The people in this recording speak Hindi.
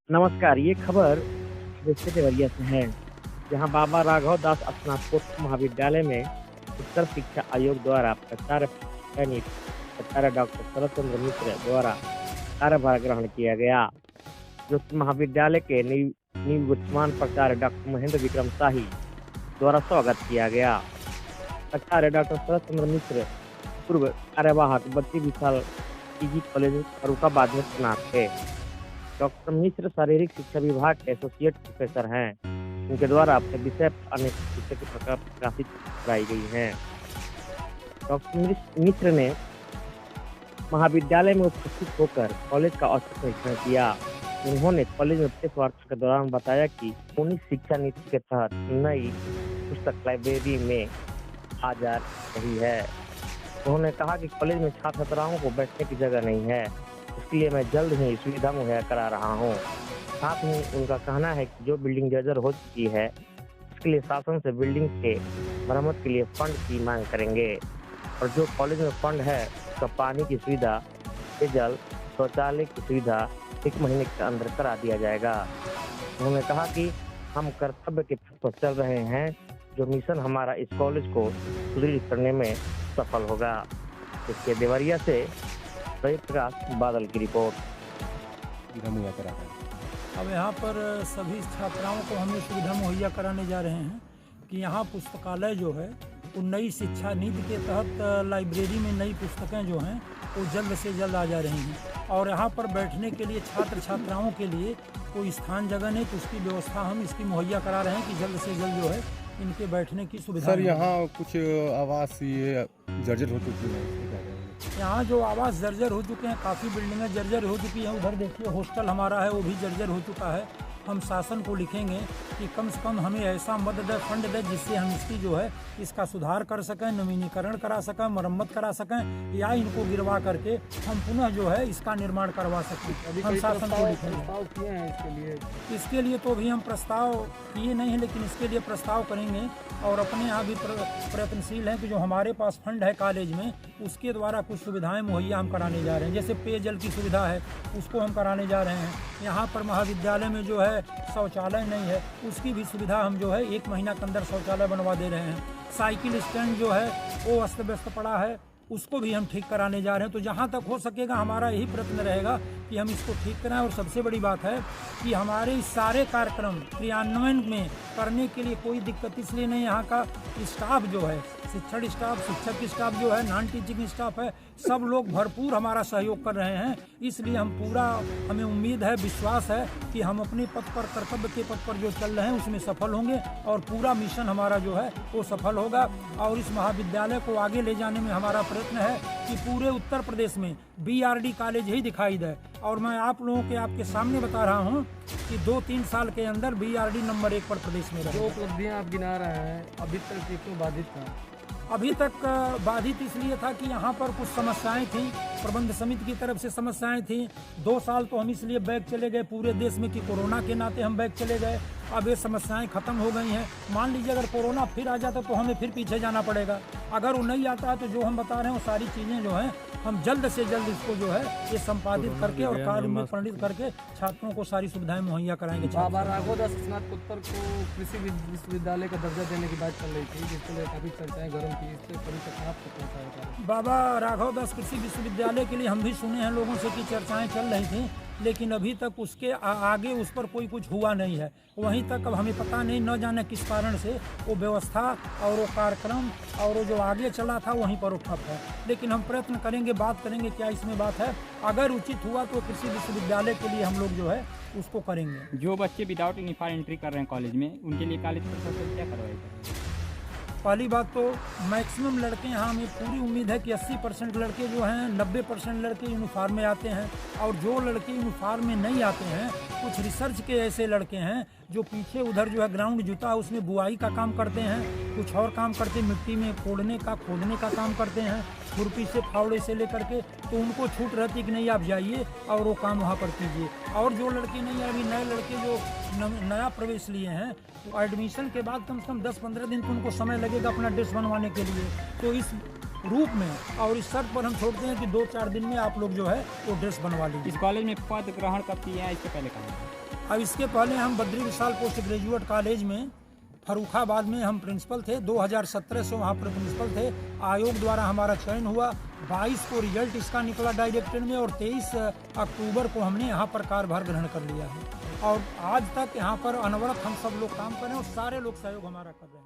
नमस्कार, ये खबर जैसे देवरिया से है, जहां बाबा राघव दास स्नातकोत्तर महाविद्यालय में उत्तर शिक्षा आयोग द्वारा प्राचार्य चयनित प्राचार्य डॉक्टर शरद चंद्र मिश्र द्वारा कार्यभार ग्रहण किया गया, जो कि महाविद्यालय के निवर्तमान प्राचार्य डॉक्टर महेंद्र विक्रम शाही द्वारा स्वागत किया गया। प्राचार्य डॉक्टर शरद चंद्र मिश्र पूर्व कार्यवाहक 32 साल पीजी कॉलेज फर्रुखाबाद में तैनात थे। डॉक्टर मिश्र शारीरिक शिक्षा विभाग के एसोसिएट प्रोफेसर हैं। उनके द्वारा अपने विषय पर अनेक पुस्तकें प्रकाशित कराई गई हैं। डॉक्टर मिश्र ने महाविद्यालय में उपस्थित होकर कॉलेज का औचक निरीक्षण किया। उन्होंने कॉलेज में प्रेस वार्ता के दौरान बताया कि आधुनिक शिक्षा नीति के तहत नई पुस्तक लाइब्रेरी में आ जा रही है। उन्होंने कहा कि कॉलेज में छात्र छात्राओं को बैठने की जगह नहीं है, इसके लिए मैं जल्द ही सुविधा मुहैया करा रहा हूँ। साथ ही उनका कहना है कि जो बिल्डिंग जर्जर हो चुकी है, इसके लिए शासन से बिल्डिंग के मरम्मत के लिए फंड की मांग करेंगे और जो कॉलेज में फंड है उसका पानी की सुविधा, पेयजल, शौचालय की सुविधा 1 महीने के अंदर करा दिया जाएगा। उन्होंने कहा कि हम कर्तव्य के पथ पर चल रहे हैं, जो मिशन हमारा इस कॉलेज को सुदृढ़ करने में सफल होगा। इसके देवरिया से प्रकाश बादल की रिपोर्ट। अब यहाँ पर सभी छात्राओं को हम ये सुविधा मुहैया कराने जा रहे हैं कि यहाँ पुस्तकालय जो है वो नई शिक्षा नीति के तहत लाइब्रेरी में नई पुस्तकें जो हैं वो जल्द से जल्द आ जा रही हैं और यहाँ पर बैठने के लिए छात्र छात्राओं के लिए कोई स्थान जगह नहीं, तो उसकी व्यवस्था हम इसकी मुहैया करा रहे हैं कि जल्द से जल्द जो है इनके बैठने की सुविधा। सर, यहाँ कुछ आवास ये जर्जर हो चुकी है। यहाँ जो आवास जर्जर हो चुके हैं, काफ़ी बिल्डिंगें जर्जर हो चुकी हैं। उधर देखिए हॉस्टल हमारा है, वो भी जर्जर हो चुका है। हम शासन को लिखेंगे कि कम से कम हमें ऐसा मदद दे, फंड दे, जिससे हम इसकी जो है इसका सुधार कर सकें, नवीनीकरण करा सकें, मरम्मत करा सकें, या इनको गिरवा करके हम पुनः जो है इसका निर्माण करवा सकें। हम शासन को लिखेंगे। इसके लिए तो अभी हम प्रस्ताव किए नहीं हैं, लेकिन इसके लिए प्रस्ताव करेंगे और अपने यहाँ भी प्रयत्नशील हैं कि जो हमारे पास फंड है कॉलेज में, उसके द्वारा कुछ सुविधाएं मुहैया हम कराने जा रहे हैं। जैसे पेयजल की सुविधा है, उसको हम कराने जा रहे हैं। यहाँ पर महाविद्यालय में जो है शौचालय नहीं है, उसकी भी सुविधा हम जो है 1 महीना के अंदर शौचालय बनवा दे रहे हैं। साइकिल स्टैंड जो है वो अस्त व्यस्त पड़ा है, उसको भी हम ठीक कराने जा रहे हैं। तो जहाँ तक हो सकेगा हमारा यही प्रयत्न रहेगा कि हम इसको ठीक कराएं। और सबसे बड़ी बात है कि हमारे इस सारे कार्यक्रम क्रियान्वयन में करने के लिए कोई दिक्कत इसलिए नहीं। यहाँ का स्टाफ जो है, शिक्षण स्टाफ, शिक्षक स्टाफ जो है, नॉन टीचिंग स्टाफ है, सब लोग भरपूर हमारा सहयोग कर रहे हैं। इसलिए हमें उम्मीद है, विश्वास है कि हम अपने पथ पर, कर्तव्य के पथ पर जो चल रहे हैं उसमें सफल होंगे और पूरा मिशन हमारा जो है वो सफल होगा। और इस महाविद्यालय को आगे ले जाने में हमारा प्रयत्न है कि पूरे उत्तर प्रदेश में BRD कॉलेज ही दिखाई दे। और मैं आप लोगों के आपके सामने बता रहा हूँ कि 2-3 साल के अंदर BRD नंबर 1 पर प्रदेश में रहे। जो उपलब्धियाँ आप गिना रहे हैं, अभी तक क्यों बाधित था? अभी तक बाधित इसलिए था कि यहाँ पर कुछ समस्याएं थी, प्रबंध समिति की तरफ से समस्याएं थी। 2 साल तो हम इसलिए बैक चले गए पूरे देश में कि कोरोना के नाते हम बैक चले गए। अब ये समस्याएं खत्म हो गई हैं। मान लीजिए अगर कोरोना फिर आ जाता तो हमें फिर पीछे जाना पड़ेगा। अगर वो नहीं आता है तो जो हम बता रहे हैं वो सारी चीज़ें जो हैं हम जल्द से जल्द इसको जो है ये संपादित करके और कार्य में परिणित करके छात्रों को सारी सुविधाएं मुहैया कराएंगे। बाबा राघव दास स्नातकोत्तर को कृषि विश्वविद्यालय का दर्जा देने की बात चल रही थी, जिसके लिए काफ़ी चर्चाएं गर्म थी। इससे कभी तक आप पहुँचा? बाबा राघव दास कृषि विश्वविद्यालय के लिए हम भी सुने हैं लोगों से कि चर्चाएं चल रही थी, लेकिन अभी तक उसके आगे उस पर कोई कुछ हुआ नहीं है। वहीं तक अब हमें पता नहीं, न जाने किस कारण से वो व्यवस्था और वो कार्यक्रम और वो जो आगे चला था वहीं पर वो ठप है। लेकिन हम प्रयत्न करेंगे, बात करेंगे क्या इसमें बात है। अगर उचित हुआ तो कृषि विश्वविद्यालय के लिए हम लोग जो है उसको करेंगे। जो बच्चे विदाउट यूनिफॉर्म एंट्री कर रहे हैं कॉलेज में, उनके लिए कॉलेज प्रशासन क्या करवाएगा? पहली बात तो मैक्सिमम लड़के, यहाँ हमें पूरी उम्मीद है कि 80% लड़के जो हैं, 90% लड़के यूनिफॉर्म में आते हैं। और जो लड़के यूनिफॉर्म में नहीं आते हैं, कुछ रिसर्च के ऐसे लड़के हैं जो पीछे उधर जो है ग्राउंड जुता है उसमें बुआई का काम करते हैं, कुछ और काम करते हैं, मिट्टी में खोदने का काम करते हैं, खुरपी से, फावड़े से लेकर के। तो उनको छूट रहती कि नहीं आप जाइए और वो काम वहाँ पर कीजिए। और जो लड़के नहीं, अभी नए लड़के जो नया प्रवेश लिए हैं, तो एडमिशन के बाद कम से कम 10-15 दिन तो उनको समय लगेगा अपना ड्रेस बनवाने के लिए। तो इस रूप में और इस शर्त पर हम छोड़ते हैं कि 2-4 दिन में आप लोग जो है वो ड्रेस बनवा लीजिए। इस कॉलेज में पद ग्रहण कब किया है, इसके पहले कहा? अब इसके पहले हम Badri Vishal post graduate college में फर्रुखाबाद में हम प्रिंसिपल थे। 2017 से वहाँ पर प्रिंसिपल थे। आयोग द्वारा हमारा चयन हुआ। 22 को रिजल्ट इसका निकला डायरेक्टर में और 23 अक्टूबर को हमने यहाँ पर कार्यभार ग्रहण कर लिया है। और आज तक यहाँ पर अनवरत हम सब लोग काम कर रहे हैं और सारे लोग सहयोग हमारा कर रहे हैं।